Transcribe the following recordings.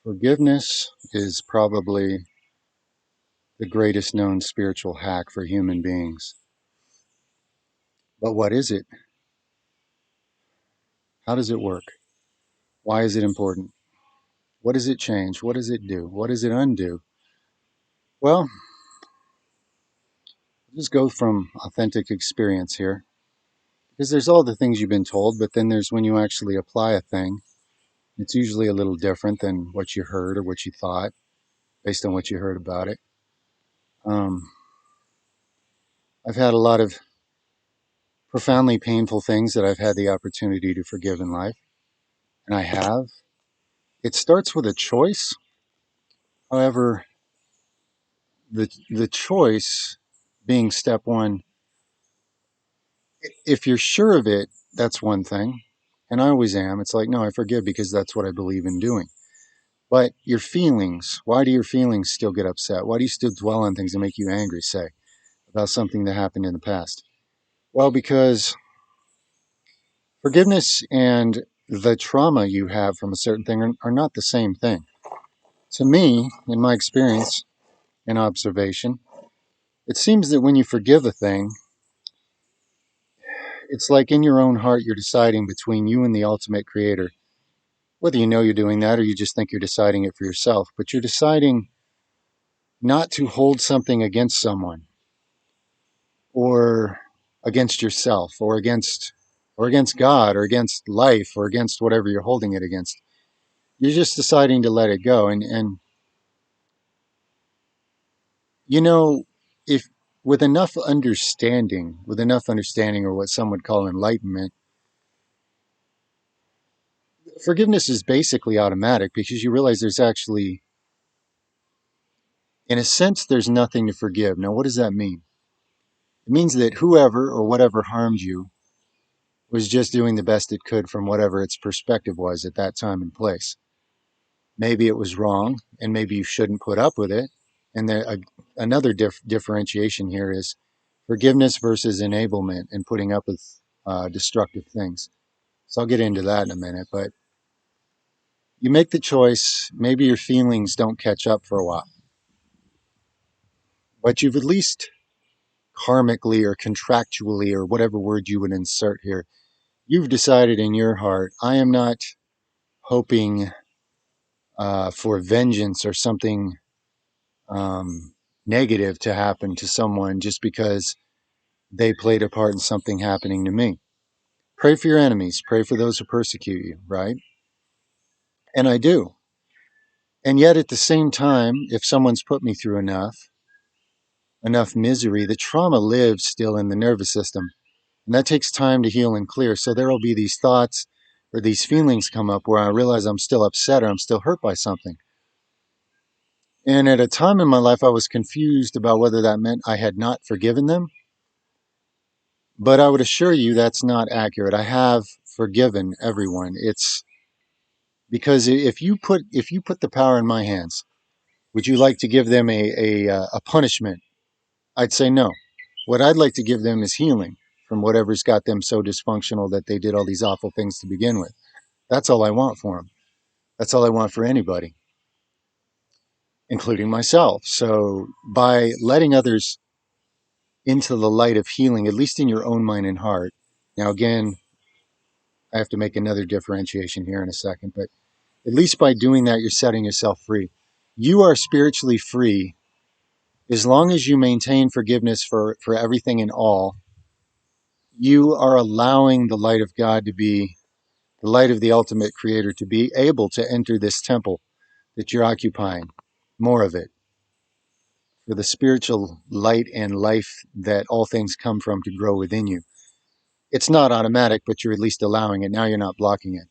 Forgiveness is probably the greatest known spiritual hack for human beings. But what is it? How does it work? Why is it important? What does it change? What does it do? What does it undo? Well, just go from authentic experience here. Because there's all the things you've been told, but then there's when you actually apply a thing. It's usually a little different than what you heard or what you thought based on what you heard about it. Um, I've had a lot of profoundly painful things that I've had the opportunity to forgive in life, and I have. It starts with a choice. However, the choice being step one, if you're sure of it, that's one thing. And I always am. It's like, no, I forgive because that's what I believe in doing. But your feelings, why do your feelings still get upset? Why do you still dwell on things that make you angry, say, about something that happened in the past? Well, because forgiveness and the trauma you have from a certain thing are not the same thing. To me, in my experience and observation, it seems that when you forgive a thing, it's like in your own heart you're deciding between you and the ultimate creator. Whether you know you're doing that or you just think you're deciding it for yourself, but you're deciding not to hold something against someone or against yourself or against God or against life or against whatever you're holding it against. You're just deciding to let it go. And you know, if with enough understanding or what some would call enlightenment, forgiveness is basically automatic because you realize there's actually, in a sense, there's nothing to forgive. Now, what does that mean? It means that whoever or whatever harmed you was just doing the best it could from whatever its perspective was at that time and place. Maybe it was wrong, and maybe you shouldn't put up with it. And another differentiation here is forgiveness versus enablement and putting up with destructive things. So I'll get into that in a minute, but you make the choice. Maybe your feelings don't catch up for a while, but you've at least karmically or contractually or whatever word you would insert here, you've decided in your heart, I am not hoping for vengeance or something negative to happen to someone just because they played a part in something happening to me. Pray for your enemies, pray for those who persecute you, right? And I do. And yet at the same time, if someone's put me through enough misery, the trauma lives still in the nervous system. And that takes time to heal and clear. So there will be these thoughts or these feelings come up where I realize I'm still upset or I'm still hurt by something. And at a time in my life, I was confused about whether that meant I had not forgiven them. But I would assure you that's not accurate. I have forgiven everyone. It's because if you put the power in my hands, would you like to give them a punishment? I'd say no. What I'd like to give them is healing from whatever's got them so dysfunctional that they did all these awful things to begin with. That's all I want for them. That's all I want for anybody, including myself. So by letting others into the light of healing, at least in your own mind and heart. Now, again, I have to make another differentiation here in a second, but at least by doing that, you're setting yourself free. You are spiritually free as long as you maintain forgiveness for everything and all. You are allowing the light of God to be the light of the ultimate creator to be able to enter this temple that you're occupying, more of it, for the spiritual light and life that all things come from to grow within you. It's not automatic, but you're at least allowing it. Now you're not blocking it.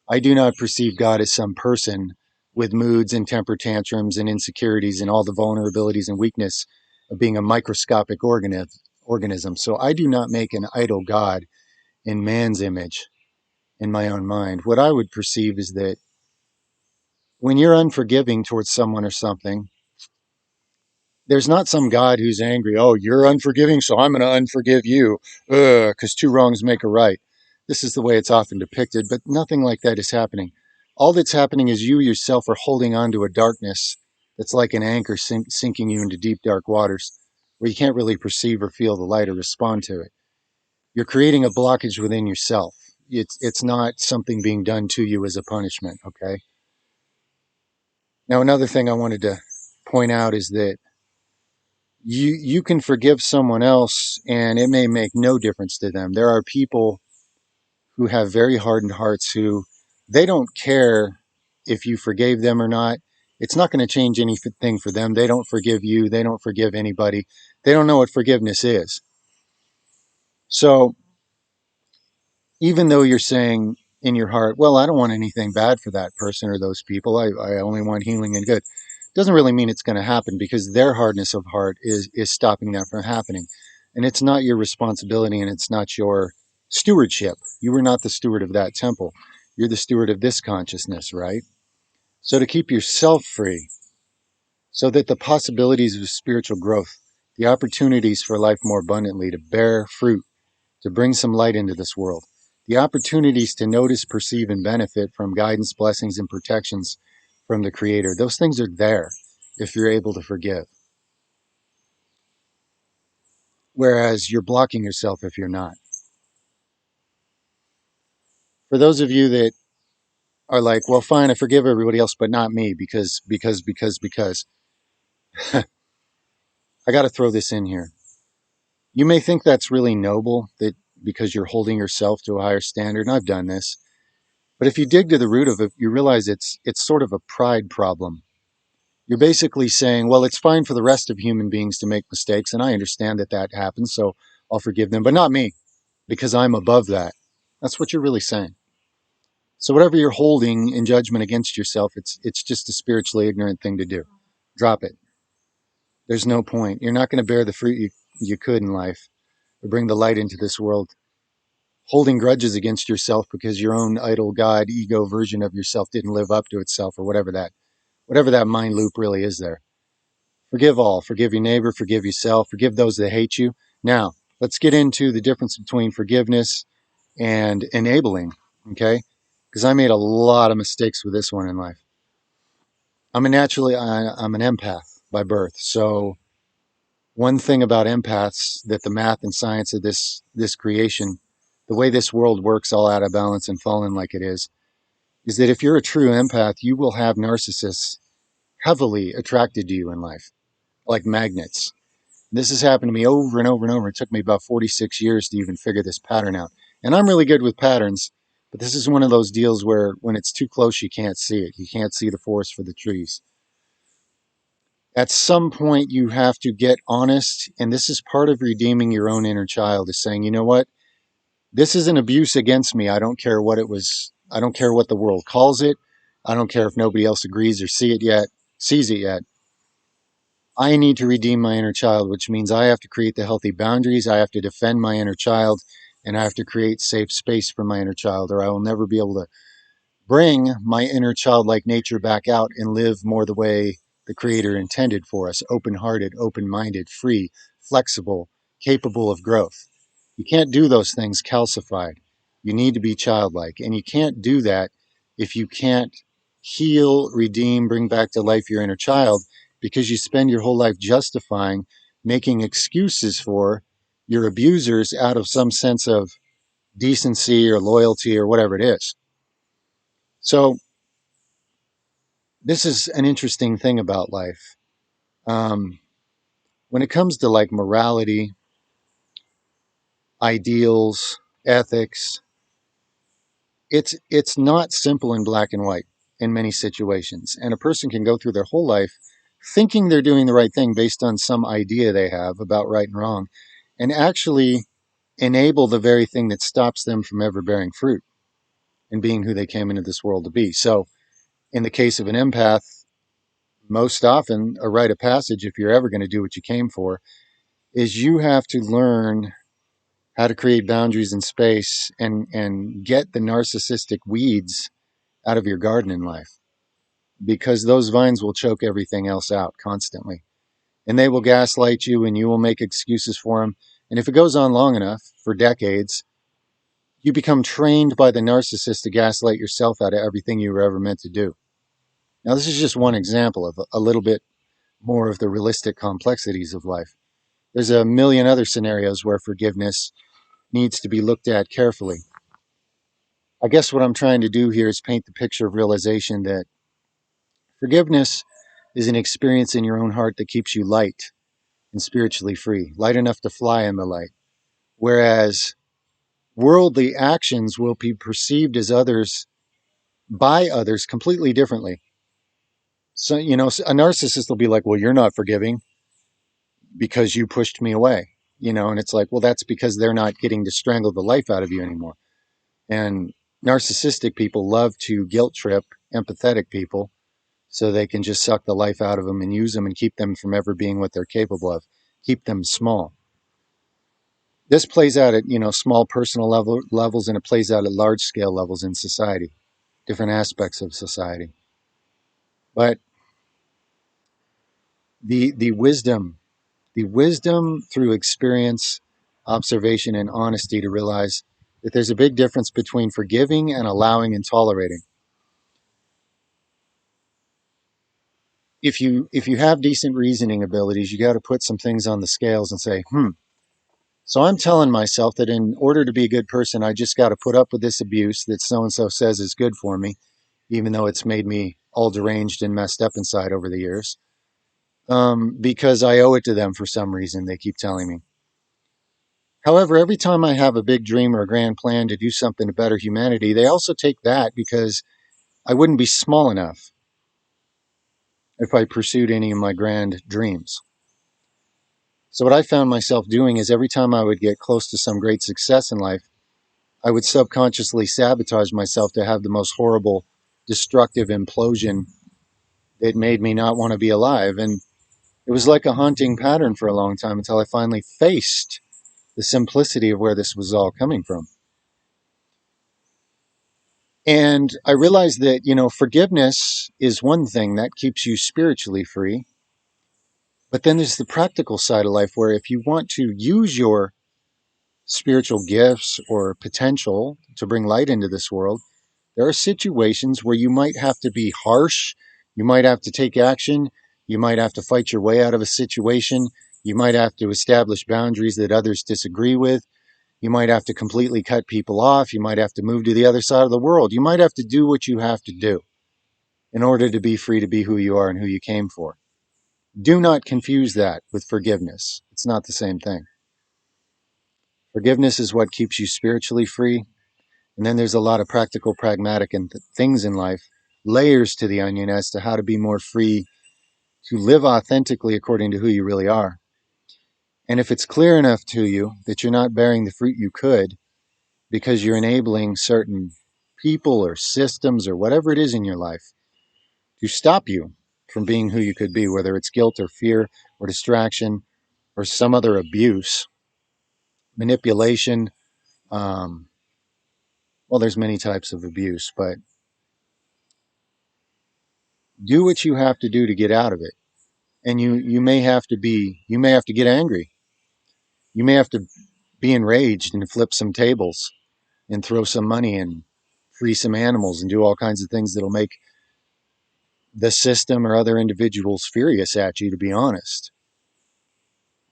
I do not perceive God as some person with moods and temper tantrums and insecurities and all the vulnerabilities and weakness of being a microscopic organism. So I do not make an idol God in man's image in my own mind. What I would perceive is that when you're unforgiving towards someone or something, there's not some God who's angry. Oh, you're unforgiving, so I'm going to unforgive you, because two wrongs make a right. This is the way it's often depicted, but nothing like that is happening. All that's happening is you yourself are holding on to a darkness that's like an anchor sinking you into deep, dark waters where you can't really perceive or feel the light or respond to it. You're creating a blockage within yourself. It's not something being done to you as a punishment, okay? Now, another thing I wanted to point out is that you can forgive someone else and it may make no difference to them. There are people who have very hardened hearts who they don't care if you forgave them or not. It's not going to change anything for them. They don't forgive you. They don't forgive anybody. They don't know what forgiveness is. So even though you're saying in your heart, well, I don't want anything bad for that person or those people. I only want healing and good. Doesn't really mean it's going to happen because their hardness of heart is stopping that from happening. And it's not your responsibility and it's not your stewardship. You were not the steward of that temple. You're the steward of this consciousness, right? So to keep yourself free, so that the possibilities of spiritual growth, the opportunities for life more abundantly, to bear fruit, to bring some light into this world, the opportunities to notice, perceive, and benefit from guidance, blessings, and protections from the Creator, those things are there if you're able to forgive. Whereas you're blocking yourself if you're not. For those of you that are like, well, fine, I forgive everybody else, but not me because, I got to throw this in here. You may think that's really noble that because you're holding yourself to a higher standard, and I've done this, but if you dig to the root of it, you realize it's sort of a pride problem. You're basically saying, well, it's fine for the rest of human beings to make mistakes, and I understand that that happens, so I'll forgive them, but not me, because I'm above that. That's what you're really saying. So whatever you're holding in judgment against yourself, it's just a spiritually ignorant thing to do. Drop it. There's no point. You're not going to bear the fruit you could in life or bring the light into this world. Holding grudges against yourself because your own idol, God, ego version of yourself didn't live up to itself or whatever that mind loop really is there. Forgive all. Forgive your neighbor. Forgive yourself. Forgive those that hate you. Now, let's get into the difference between forgiveness and enabling, okay? Because I made a lot of mistakes with this one in life. I'm an empath by birth. So one thing about empaths that the math and science of this creation, the way this world works all out of balance and fallen like it is that if you're a true empath, you will have narcissists heavily attracted to you in life, like magnets. This has happened to me over and over and over. It took me about 46 years to even figure this pattern out. And I'm really good with patterns, but this is one of those deals where when it's too close, you can't see it. You can't see the forest for the trees. At some point, you have to get honest. And this is part of redeeming your own inner child, is saying, you know what? This is an abuse against me. I don't care what it was. I don't care what the world calls it. I don't care if nobody else agrees or sees it yet. I need to redeem my inner child, which means I have to create the healthy boundaries. I have to defend my inner child, and I have to create safe space for my inner child, or I will never be able to bring my inner childlike nature back out and live more the way the Creator intended for us: open hearted, open minded, free, flexible, capable of growth. You can't do those things calcified. You need to be childlike. And you can't do that if you can't heal, redeem, bring back to life your inner child, because you spend your whole life justifying, making excuses for your abusers out of some sense of decency or loyalty or whatever it is. So, this is an interesting thing about life. Um, when it comes to like morality, ideals, ethics, it's not simple in black and white in many situations. And a person can go through their whole life thinking they're doing the right thing based on some idea they have about right and wrong, and actually enable the very thing that stops them from ever bearing fruit and being who they came into this world to be. So, in the case of an empath, most often a rite of passage, if you're ever going to do what you came for, is you have to learn how to create boundaries in space and get the narcissistic weeds out of your garden in life, because those vines will choke everything else out constantly, and they will gaslight you and you will make excuses for them. And if it goes on long enough, for decades, You become trained by the narcissist to gaslight yourself out of everything you were ever meant to do. Now, this is just one example of a little bit more of the realistic complexities of life. There's a million other scenarios where forgiveness needs to be looked at carefully. I guess what I'm trying to do here is paint the picture of realization that forgiveness is an experience in your own heart that keeps you light and spiritually free, light enough to fly in the light. Whereas worldly actions will be perceived as others by others completely differently. So, a narcissist will be like, well, you're not forgiving because you pushed me away, and it's like, well, that's because they're not getting to strangle the life out of you anymore. And narcissistic people love to guilt trip empathetic people so they can just suck the life out of them and use them and keep them from ever being what they're capable of, keep them small. This plays out at, small personal levels, and it plays out at large scale levels in society, different aspects of society. But the wisdom through experience, observation, and honesty to realize that there's a big difference between forgiving and allowing and tolerating. If you have decent reasoning abilities, you got to put some things on the scales and say, so I'm telling myself that in order to be a good person, I just got to put up with this abuse that so and so says is good for me, even though it's made me all deranged and messed up inside over the years. Because I owe it to them for some reason, they keep telling me. However, every time I have a big dream or a grand plan to do something to better humanity, they also take that because I wouldn't be small enough if I pursued any of my grand dreams. So, what I found myself doing is every time I would get close to some great success in life, I would subconsciously sabotage myself to have the most horrible, destructive implosion that made me not want to be alive. And it was like a haunting pattern for a long time until I finally faced the simplicity of where this was all coming from. And I realized that, forgiveness is one thing that keeps you spiritually free. But then there's the practical side of life where if you want to use your spiritual gifts or potential to bring light into this world, there are situations where you might have to be harsh, you might have to take action, you might have to fight your way out of a situation, you might have to establish boundaries that others disagree with, you might have to completely cut people off, you might have to move to the other side of the world, you might have to do what you have to do in order to be free to be who you are and who you came for. Do not confuse that with forgiveness. It's not the same thing. Forgiveness is what keeps you spiritually free. And then there's a lot of practical, pragmatic things in life, layers to the onion as to how to be more free to live authentically according to who you really are. And if it's clear enough to you that you're not bearing the fruit you could because you're enabling certain people or systems or whatever it is in your life to stop you from being who you could be, whether it's guilt or fear or distraction or some other abuse, manipulation. Um, well, there's many types of abuse, but do what you have to do to get out of it. And you may have to get angry. You may have to be enraged and flip some tables and throw some money and free some animals and do all kinds of things that'll make the system or other individuals furious at you, to be honest.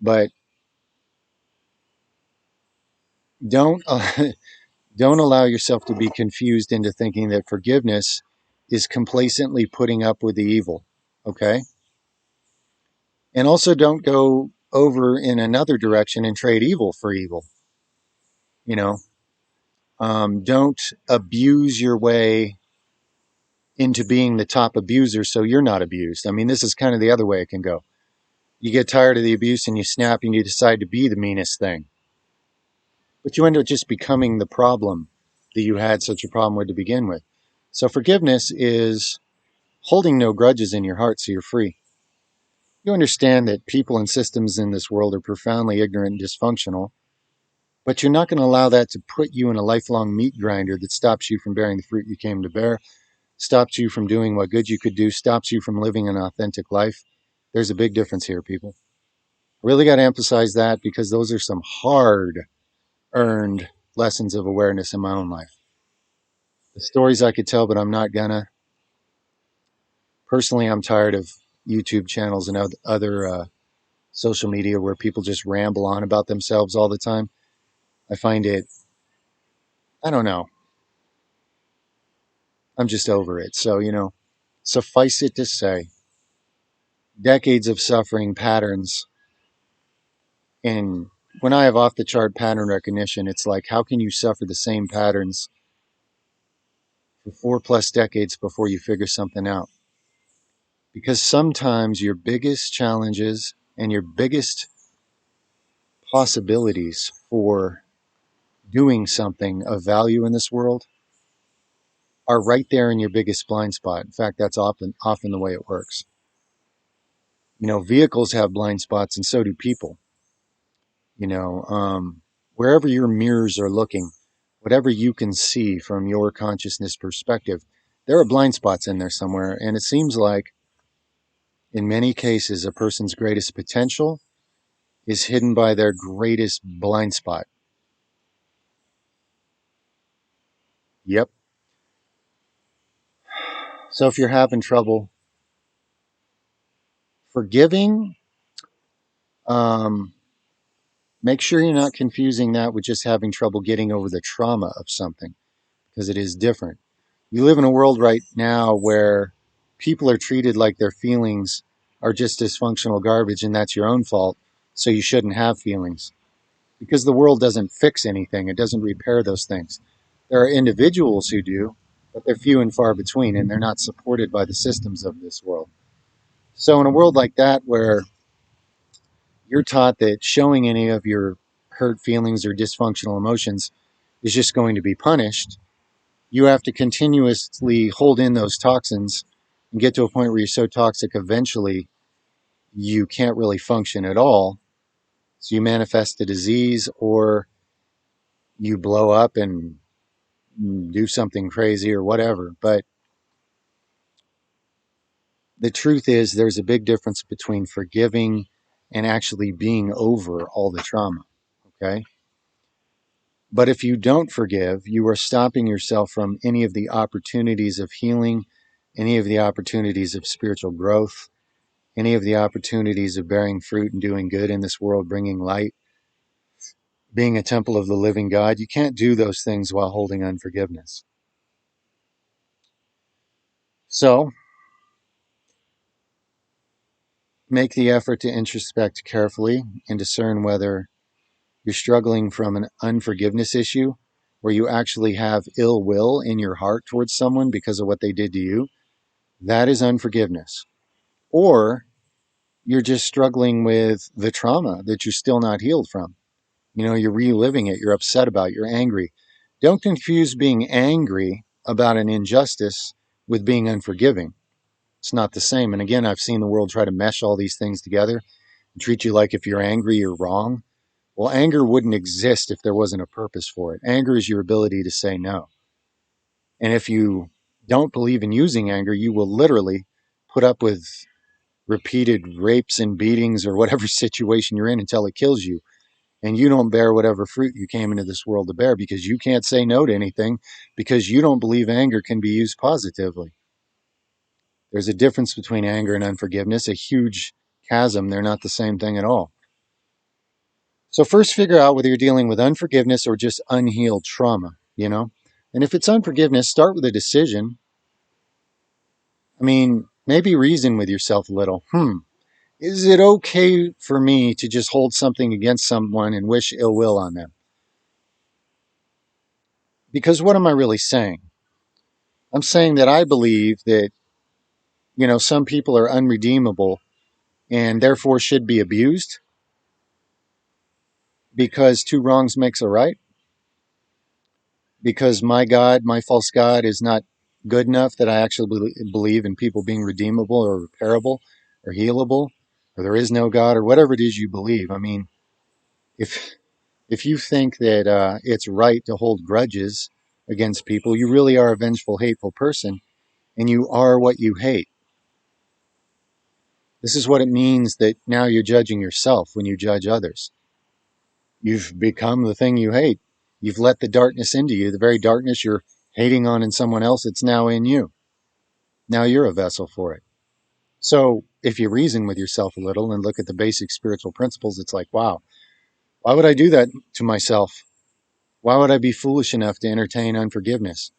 But don't don't allow yourself to be confused into thinking that forgiveness is complacently putting up with the evil. Okay? And also don't go over in another direction and trade evil for evil. You know, don't abuse your way into being the top abuser so you're not abused. I mean, this is kind of the other way it can go. You get tired of the abuse and you snap and you decide to be the meanest thing. But you end up just becoming the problem that you had such a problem with to begin with. So forgiveness is holding no grudges in your heart so you're free. You understand that people and systems in this world are profoundly ignorant and dysfunctional, but you're not going to allow that to put you in a lifelong meat grinder that stops you from bearing the fruit you came to bear, stops you from doing what good you could do, stops you from living an authentic life. There's a big difference here, people. I really got to emphasize that because those are some hard earned lessons of awareness in my own life. The stories I could tell, but I'm not gonna. Personally, I'm tired of YouTube channels and other social media where people just ramble on about themselves all the time. I find it, I don't know, I'm just over it. So, suffice it to say, decades of suffering patterns. And when I have off the chart pattern recognition, it's like, how can you suffer the same patterns for 4+ decades before you figure something out? Because sometimes your biggest challenges and your biggest possibilities for doing something of value in this world are right there in your biggest blind spot. In fact, that's often the way it works. Vehicles have blind spots, and so do people. You know, wherever your mirrors are looking, whatever you can see from your consciousness perspective, there are blind spots in there somewhere. And it seems like, in many cases, a person's greatest potential is hidden by their greatest blind spot. Yep. So if you're having trouble forgiving, um, make sure you're not confusing that with just having trouble getting over the trauma of something, because it is different. You live in a world right now where people are treated like their feelings are just dysfunctional garbage and that's your own fault, so you shouldn't have feelings. Because the world doesn't fix anything, it doesn't repair those things. There are individuals who do, but they're few and far between, and they're not supported by the systems of this world. So, in a world like that, where you're taught that showing any of your hurt feelings or dysfunctional emotions is just going to be punished, you have to continuously hold in those toxins and get to a point where you're so toxic eventually you can't really function at all. So you manifest a disease or you blow up and do something crazy or whatever. But the truth is, there's a big difference between forgiving and actually being over all the trauma. Okay. But if you don't forgive, you are stopping yourself from any of the opportunities of healing, any of the opportunities of spiritual growth, any of the opportunities of bearing fruit and doing good in this world, bringing light, being a temple of the living God. You can't do those things while holding unforgiveness. So make the effort to introspect carefully and discern whether you're struggling from an unforgiveness issue where you actually have ill will in your heart towards someone because of what they did to you. That is unforgiveness. Or you're just struggling with the trauma that you're still not healed from. You're reliving it, you're upset about it, you're angry. Don't confuse being angry about an injustice with being unforgiving. It's not the same. And again, I've seen the world try to mesh all these things together and treat you like if you're angry, you're wrong. Well, anger wouldn't exist if there wasn't a purpose for it. Anger is your ability to say no. And if you don't believe in using anger, you will literally put up with repeated rapes and beatings or whatever situation you're in until it kills you. And you don't bear whatever fruit you came into this world to bear because you can't say no to anything because you don't believe anger can be used positively. There's a difference between anger and unforgiveness, a huge chasm. They're not the same thing at all. So first figure out whether you're dealing with unforgiveness or just unhealed trauma. And if it's unforgiveness, start with a decision. I mean, maybe reason with yourself a little. Is it okay for me to just hold something against someone and wish ill will on them? Because what am I really saying? I'm saying that I believe that, some people are unredeemable and therefore should be abused because two wrongs makes a right. Because my God, my false God, is not good enough that I actually believe in people being redeemable or repairable or healable, or there is no God, or whatever it is you believe. I mean, if if you think that it's right to hold grudges against people, you really are a vengeful, hateful person, and you are what you hate. This is what it means that now you're judging yourself when you judge others. You've become the thing you hate. You've let the darkness into you, the very darkness you're hating on in someone else, it's now in you. Now you're a vessel for it. So if you reason with yourself a little and look at the basic spiritual principles, it's like, wow, why would I do that to myself? Why would I be foolish enough to entertain unforgiveness?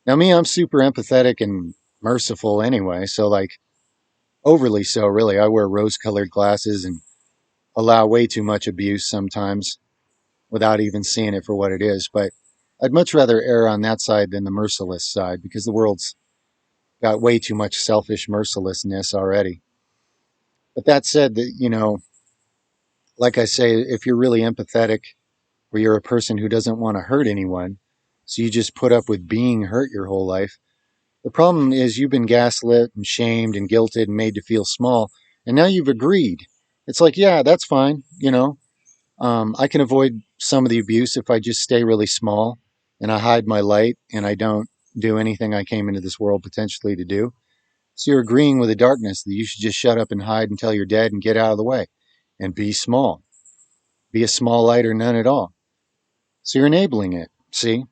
Now, me, I'm super empathetic and merciful anyway. So, like, overly so, really. I wear rose colored glasses and allow way too much abuse sometimes without even seeing it for what it is. But I'd much rather err on that side than the merciless side because the world's got way too much selfish mercilessness already. But that said, that, like I say, if you're really empathetic or you're a person who doesn't want to hurt anyone, so you just put up with being hurt your whole life, the problem is you've been gaslit and shamed and guilted and made to feel small, and now you've agreed. It's like, yeah, that's fine. I can avoid some of the abuse if I just stay really small and I hide my light and I don't do anything I came into this world potentially to do. So you're agreeing with the darkness that you should just shut up and hide until you're dead and get out of the way and be small. Be a small light or none at all. So you're enabling it. See?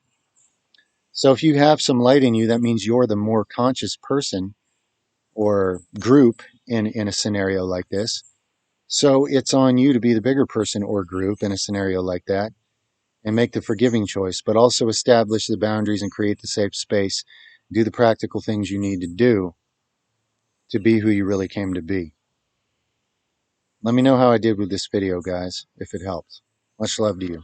So if you have some light in you, that means you're the more conscious person or group in a scenario like this. So it's on you to be the bigger person or group in a scenario like that and make the forgiving choice, but also establish the boundaries and create the safe space. Do the practical things you need to be who you really came to be. Let me know how I did with this video, guys, if it helped. Much love to you.